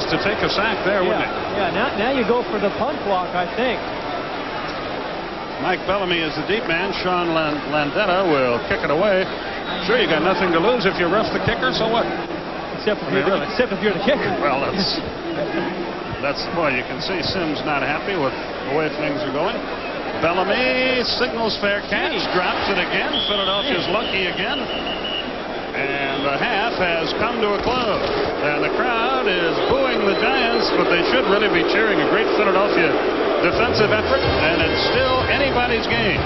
just to take a sack there, wouldn't he? Yeah, now you go for the punt block, I think. Mike Bellamy is the deep man. Sean Landetta will kick it away. Sure, you got nothing to lose if you rough the kicker, so what? Except if you're the kicker. Well, that's boy, you can see Sims not happy with the way things are going. Bellamy signals fair catch, drops it again. Philadelphia's lucky again. And the half has come to a close. And the crowd is booing the Giants, but they should really be cheering a great Philadelphia defensive effort. And it's still anybody's game.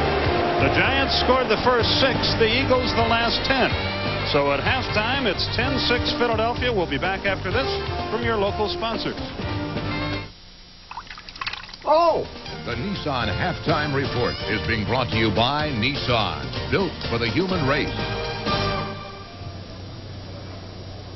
The Giants scored the first 6, the Eagles the last 10. So at halftime, it's 10-6 Philadelphia. We'll be back after this from your local sponsors. Oh! The Nissan Halftime Report is being brought to you by Nissan, built for the human race.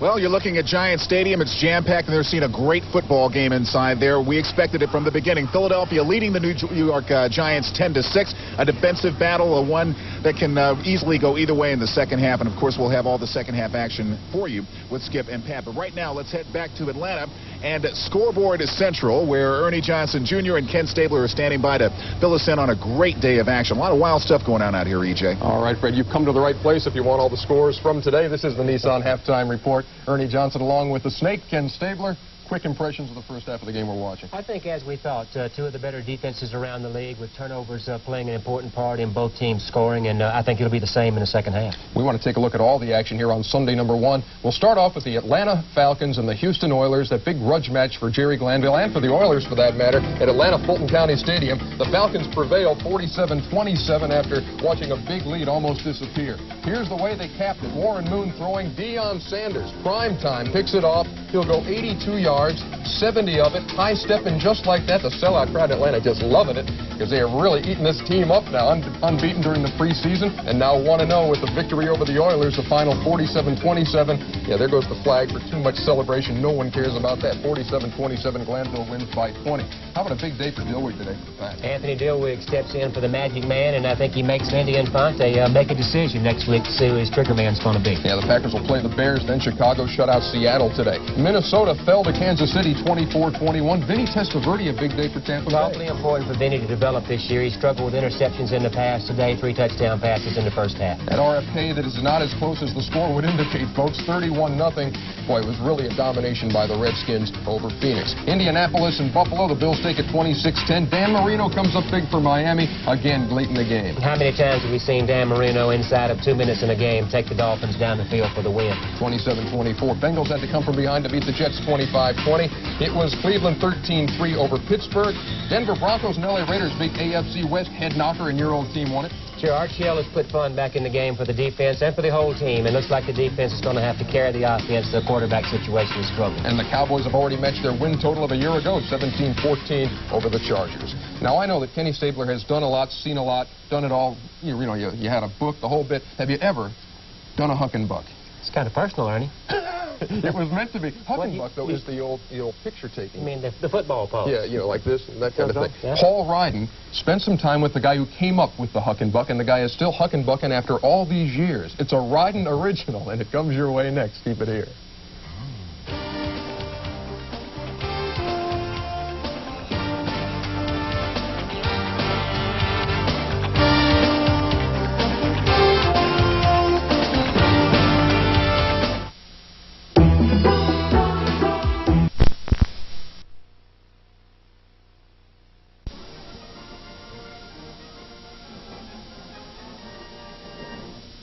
Well, you're looking at Giant Stadium. It's jam-packed, and they're seeing a great football game inside there. We expected it from the beginning. Philadelphia leading the New York Giants 10-6. A defensive battle, one that can easily go either way in the second half. And, of course, we'll have all the second-half action for you with Skip and Pat. But right now, let's head back to Atlanta. And Scoreboard is Central, where Ernie Johnson Jr. and Ken Stabler are standing by to fill us in on a great day of action. A lot of wild stuff going on out here, EJ. All right, Fred, you've come to the right place if you want all the scores from today. This is the Nissan Halftime Report. Ernie Johnson along with the Snake, Ken Stabler. Quick impressions of the first half of the game we're watching. I think, as we thought, two of the better defenses around the league, with turnovers playing an important part in both teams scoring, and I think it'll be the same in the second half. We want to take a look at all the action here on Sunday number 1. We'll start off with the Atlanta Falcons and the Houston Oilers, that big grudge match for Jerry Glanville and for the Oilers for that matter at Atlanta Fulton County Stadium. The Falcons prevail 47-27 after watching a big lead almost disappear. Here's the way they capped it. Warren Moon throwing. Deion Sanders, prime time, picks it off. He'll go 82 yards, 70 of it, high stepping just like that. The sellout crowd in Atlanta just loving it because they are really eating this team up now. Unbeaten during the preseason and now 1-0 with the victory over the Oilers, the final 47-27. Yeah, there goes the flag for too much celebration. No one cares about that. 47-27, Glanville wins by 20. How about a big day for Dillwig today? Anthony Dillwig steps in for the Magic Man, and I think he makes Andy Infante make a decision next week to see who his trigger man's going to be. Yeah, the Packers will play the Bears, then Chicago shut out Seattle today. Minnesota fell to Kansas City 24-21. Vinny Testaverde, a big day for Tampa Bay. Awfully important for Vinny to develop this year. He struggled with interceptions in the past. Today, 3 touchdown passes in the first half. At RFK, that is not as close as the score would indicate, folks. 31-0. Boy, it was really a domination by the Redskins over Phoenix. Indianapolis and Buffalo, the Bills take it 26-10. Dan Marino comes up big for Miami, again late in the game. How many times have we seen Dan Marino inside of 2 minutes in a game take the Dolphins down the field for the win? 27-24. Bengals had to come from behind to beat the Jets 25-20. It was Cleveland 13-3 over Pittsburgh. Denver Broncos and LA Raiders, big AFC West head knocker, and your old team won it. Sure, Archie Ellis put fun back in the game for the defense and for the whole team. It looks like the defense is going to have to carry the offense. The quarterback situation is struggling. And the Cowboys have already matched their win total of a year ago, 17-14 over the Chargers. Now, I know that Kenny Stabler has done a lot, seen a lot, done it all. You had a book, the whole bit. Have you ever done a huck and buck? It's kind of personal, Ernie. It was meant to be. Huck and buck, though, is the old picture taking. You mean the football pose? Yeah, like this and that kind of thing. Yeah. Paul Ryden spent some time with the guy who came up with the huck and buck, and the guy is still huck and bucking after all these years. It's a Ryden original, and it comes your way next. Keep it here.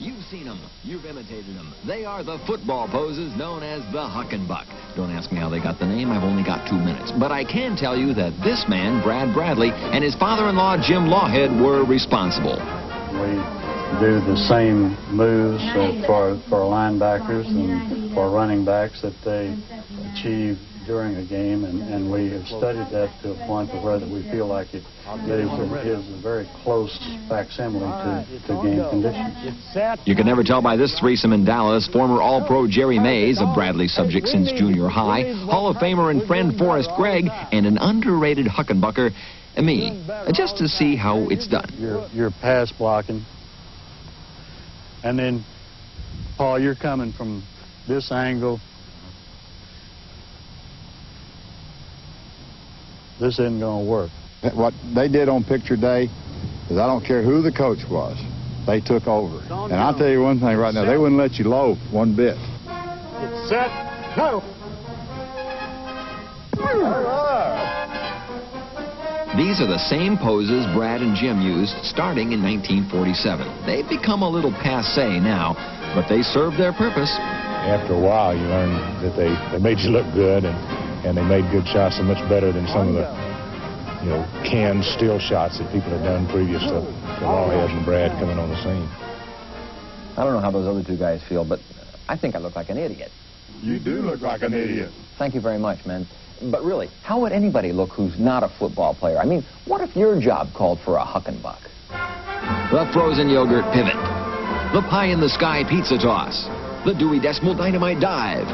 You've seen them. You've imitated them. They are the football poses known as the huck and buck. Don't ask me how they got the name. I've only got 2 minutes. But I can tell you that this man, Brad Bradley, and his father-in-law, Jim Lawhead, were responsible. We do the same moves for linebackers and for running backs that they achieve during a game, and we have studied that to a point of where that we feel like it is a very close facsimile to game conditions. You can never tell by this threesome in Dallas. Former All-Pro Jerry Mays, a Bradley subject since junior high, Hall of Famer and friend Forrest Gregg, and an underrated huckenbucker, me, just to see how it's done. You're pass blocking, and then, Paul, you're coming from this angle. this isn't going to work. What they did on picture day is I don't care who the coach was. They took over. And I'll tell you one thing right now, they wouldn't let you loaf one bit. Set, go! These are the same poses Brad and Jim used starting in 1947. They've become a little passé now, but they serve their purpose. After a while, you learn that they made you look good, and they made good shots so much better than some of the, canned still shots that people had done previous to Lawhead and Brad coming on the scene. I don't know how those other two guys feel, but I think I look like an idiot. You do look like an idiot. Thank you very much, man. But really, how would anybody look who's not a football player? I mean, what if your job called for a Huckenbuck? The frozen yogurt pivot. The pie-in-the-sky pizza toss. The Dewey Decimal Dynamite dive.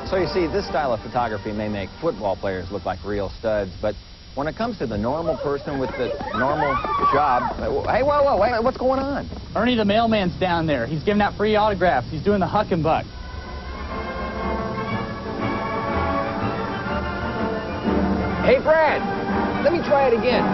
So you see, this style of photography may make football players look like real studs, but when it comes to the normal person with the normal job... Hey, whoa, wait, what's going on? Ernie the mailman's down there. He's giving out free autographs. He's doing the Huckenbuck. Hey, Brad, let me try it again.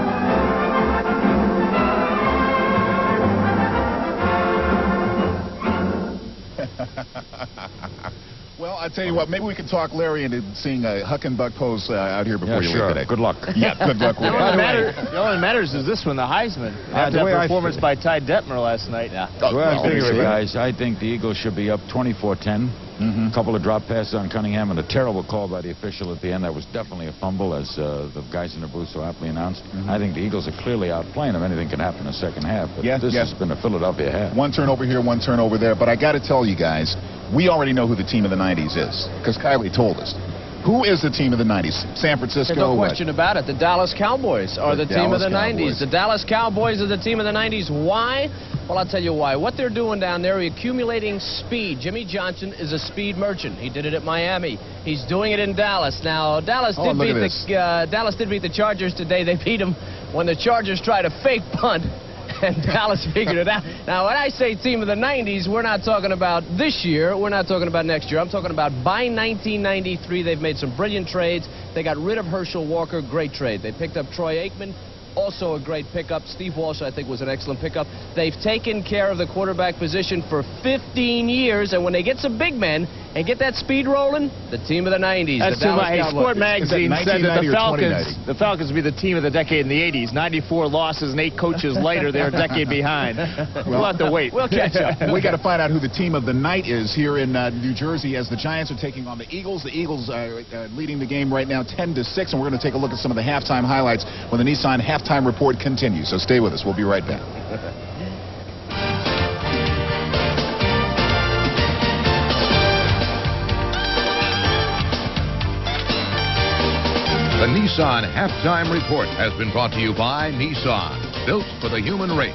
Well, I tell you what, maybe we can talk Larry into seeing a Huckenbuck pose out here before you sure. leave today. Good luck. Yeah, good luck with The only matters is this one, the Heisman. After that performance by Ty Detmer last night. Yeah. Well, guys, I think the Eagles should be up 24-10. A couple of drop passes on Cunningham and a terrible call by the official at the end. That was definitely a fumble, as the guys in the booth so aptly announced. I think the Eagles are clearly outplaying them. Anything can happen in the second half. But this has been a Philadelphia half. One turnover here, one turnover there. But I got to tell you guys, we already know who the team of the 90s is, because Kylie told us. Who is the team of the 90s? San Francisco? There's no question about it. The Dallas Cowboys are the team of the 90s. The Dallas Cowboys are the team of the 90s. Why? Well, I'll tell you why. What they're doing down there, accumulating speed. Jimmy Johnson is a speed merchant. He did it at Miami. He's doing it in Dallas. Now, Dallas did beat the Chargers today. They beat them when the Chargers tried a fake punt. And Dallas figured it out. Now, when I say team of the 90s, we're not talking about this year. We're not talking about next year. I'm talking about by 1993, they've made some brilliant trades. They got rid of Herschel Walker, great trade. They picked up Troy Aikman, also a great pickup. Steve Walsh, I think, was an excellent pickup. They've taken care of the quarterback position for 15 years, and when they get some big men and get that speed rolling, the team of the 90s. That's too much. Hey, Sport Magazine said that the Falcons would be the team of the decade in the 80s. 94 losses and 8 coaches later, they're a decade behind. We'll have to wait. We'll catch up. We got to find out who the team of the night is here in New Jersey as the Giants are taking on the Eagles. The Eagles are leading the game right now 10-6, and we're going to take a look at some of the halftime highlights when the Nissan halftime report continues. So stay with us. We'll be right back. The Nissan Halftime Report has been brought to you by Nissan, built for the human race.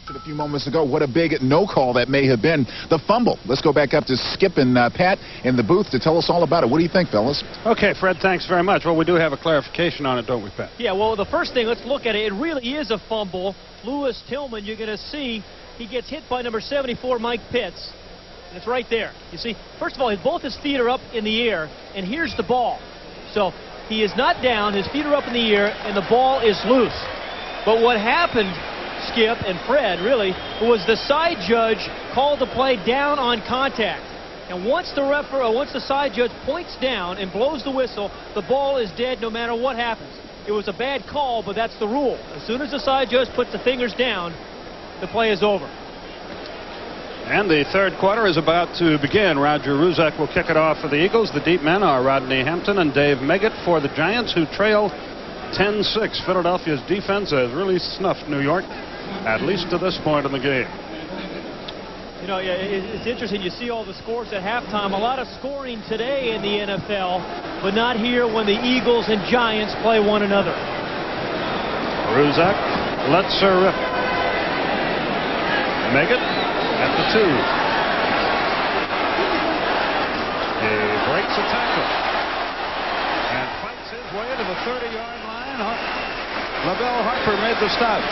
A few moments ago, what a big no call that may have been. The fumble. Let's go back up to Skip and Pat in the booth to tell us all about it. What do you think, fellas? Okay, Fred, thanks very much. Well, we do have a clarification on it, don't we, Pat? Yeah, well, the first thing, let's look at it. It really is a fumble. Lewis Tillman, you're going to see, he gets hit by number 74, Mike Pitts. And it's right there. You see, first of all, both his feet are up in the air, and here's the ball. So he is not down, his feet are up in the air, and the ball is loose. But what happened, Skip and Fred, really, was the side judge called the play down on contact. And once the side judge points down and blows the whistle, the ball is dead no matter what happens. It was a bad call, but that's the rule. As soon as the side judge puts the fingers down, the play is over. And the third quarter is about to begin. Roger Ruzak will kick it off for the Eagles. The deep men are Rodney Hampton and Dave Meggett for the Giants, who trail 10-6. Philadelphia's defense has really snuffed New York, at least to this point in the game. You know, it's interesting. You see all the scores at halftime. A lot of scoring today in the NFL, but not here when the Eagles and Giants play one another. Ruzak lets her rip. Meggett at the 2. He breaks a tackle and fights his way to the 30-yard line. LaBelle Harper made the stop.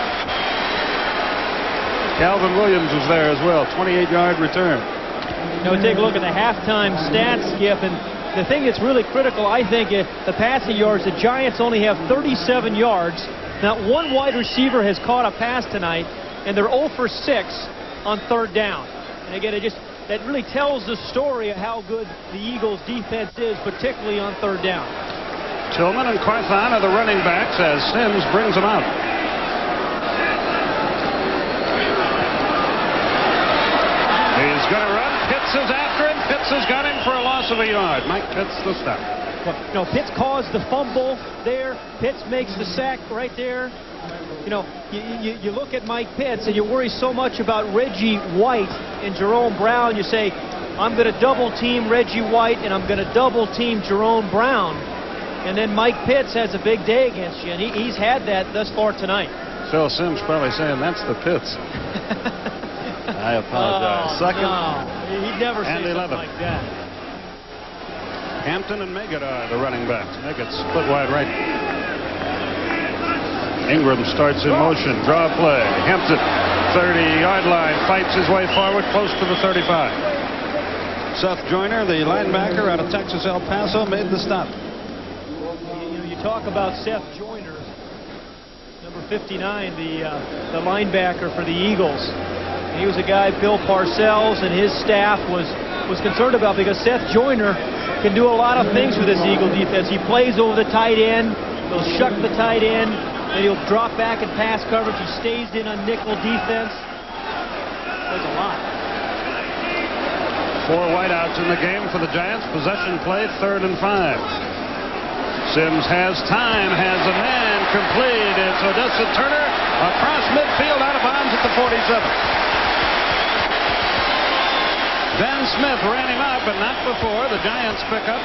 Calvin Williams was there as well. 28-yard return. Now we take a look at the halftime stats, Skip, and the thing that's really critical, I think, is the passing yards. The Giants only have 37 yards. Not one wide receiver has caught a pass tonight, and they're 0 for 6 on third down. And again, that really tells the story of how good the Eagles' defense is, particularly on third down. Tillman and Carthon are the running backs as Sims brings them out. He's going to run. Pitts is after him. Pitts has got him for a loss of a yard. Mike Pitts the stop. Well, Pitts caused the fumble there. Pitts makes the sack right there. You look at Mike Pitts and you worry so much about Reggie White and Jerome Brown. You say, I'm going to double team Reggie White and I'm going to double team Jerome Brown. And then Mike Pitts has a big day against you, and he's had that thus far tonight. Phil Sims probably saying that's the Pitts. I apologize. Second. No, he'd never say something 11. like that. Hampton and Meggett are the running backs. Meggett split wide right. Ingram starts in motion. Draw play. Hampton, 30-yard line, fights his way forward close to the 35. Seth Joyner, the linebacker out of Texas El Paso, made the stop. You talk about Seth Joyner, number 59, the linebacker for the Eagles. He was a guy Bill Parcells and his staff was concerned about because Seth Joyner can do a lot of things with this Eagle defense. He plays over the tight end. He'll shuck the tight end. Then he'll drop back in pass coverage. He stays in on nickel defense. Plays a lot. 4 wideouts in the game for the Giants. Possession play, 3rd and 5. Sims has time, has a man complete. It's Odessa Turner across midfield, out of bounds at the 47. Ben Smith ran him out, but not before. The Giants pick up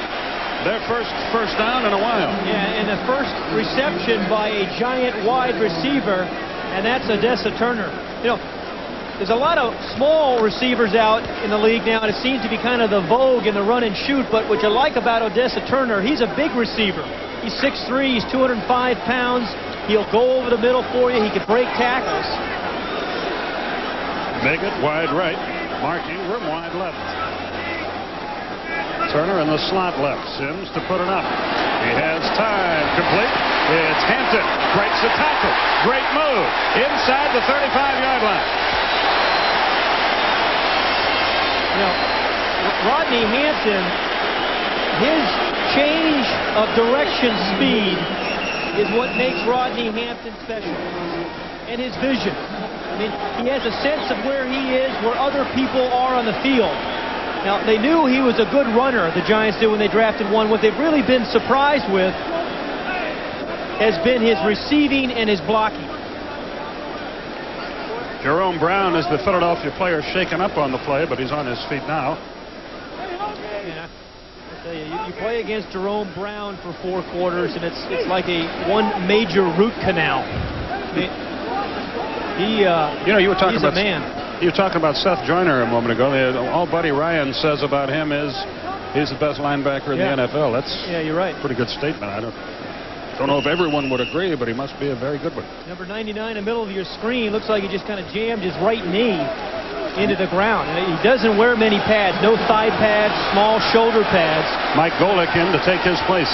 their first down in a while. Yeah, and the first reception by a Giant wide receiver, and that's Odessa Turner. There's a lot of small receivers out in the league now, and it seems to be kind of the vogue in the run and shoot, but what you like about Odessa Turner, he's a big receiver. He's 6'3", he's 205 pounds. He'll go over the middle for you. He can break tackles. Meggett wide right. Mark Ingram wide left. Turner in the slot left. Sims to put it up. He has time. Complete. It's Hampton. Breaks the tackle. Great move. Inside the 35-yard line. Rodney Hampton, his change of direction speed is what makes Rodney Hampton special. And his vision. I mean, he has a sense of where he is, where other people are on the field. Now, they knew he was a good runner, the Giants did when they drafted one. What they've really been surprised with has been his receiving and his blocking. Jerome Brown is the Philadelphia player shaken up on the play, but he's on his feet now. Yeah, I tell you play against Jerome Brown for 4 quarters, and it's like one major root canal. I mean, you were talking he's about a man. You were talking about Seth Joyner a moment ago. All Buddy Ryan says about him is he's the best linebacker in the NFL. That's you're right. A pretty good statement. I don't know if everyone would agree, but he must be a very good one. Number 99 in the middle of your screen looks like he just kind of jammed his right knee into the ground. And he doesn't wear many pads. No thigh pads, small shoulder pads. Mike Golick in to take his place.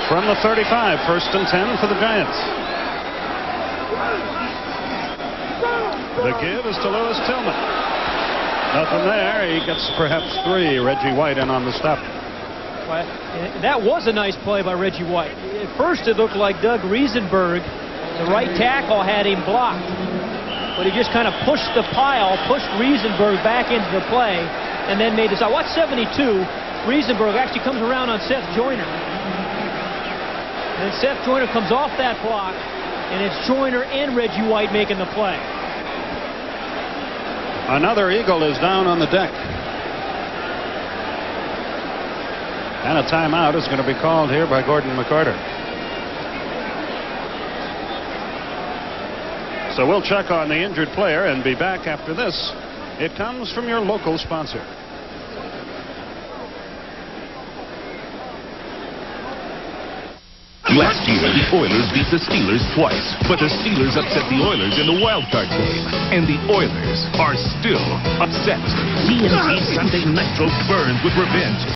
From the 35, 1st and 10 for the Giants. The give is to Lewis Tillman. Nothing there. He gets perhaps 3. Reggie White in on the stop. Well, that was a nice play by Reggie White. At first it looked like Doug Riesenberg, the right tackle, had him blocked. But he just kind of pushed the pile, pushed Riesenberg back into the play, and then made his... Watch 72. Riesenberg actually comes around on Seth Joyner. And then Seth Joyner comes off that block, and it's Joyner and Reggie White making the play. Another Eagle is down on the deck. And a timeout is going to be called here by Gordon McCarter. So we'll check on the injured player and be back after this. It comes from your local sponsor. Last year, the Oilers beat the Steelers twice, but the Steelers upset the Oilers in the wild card game, and the Oilers are still upset. TNT Sunday Nitro burns with revenge.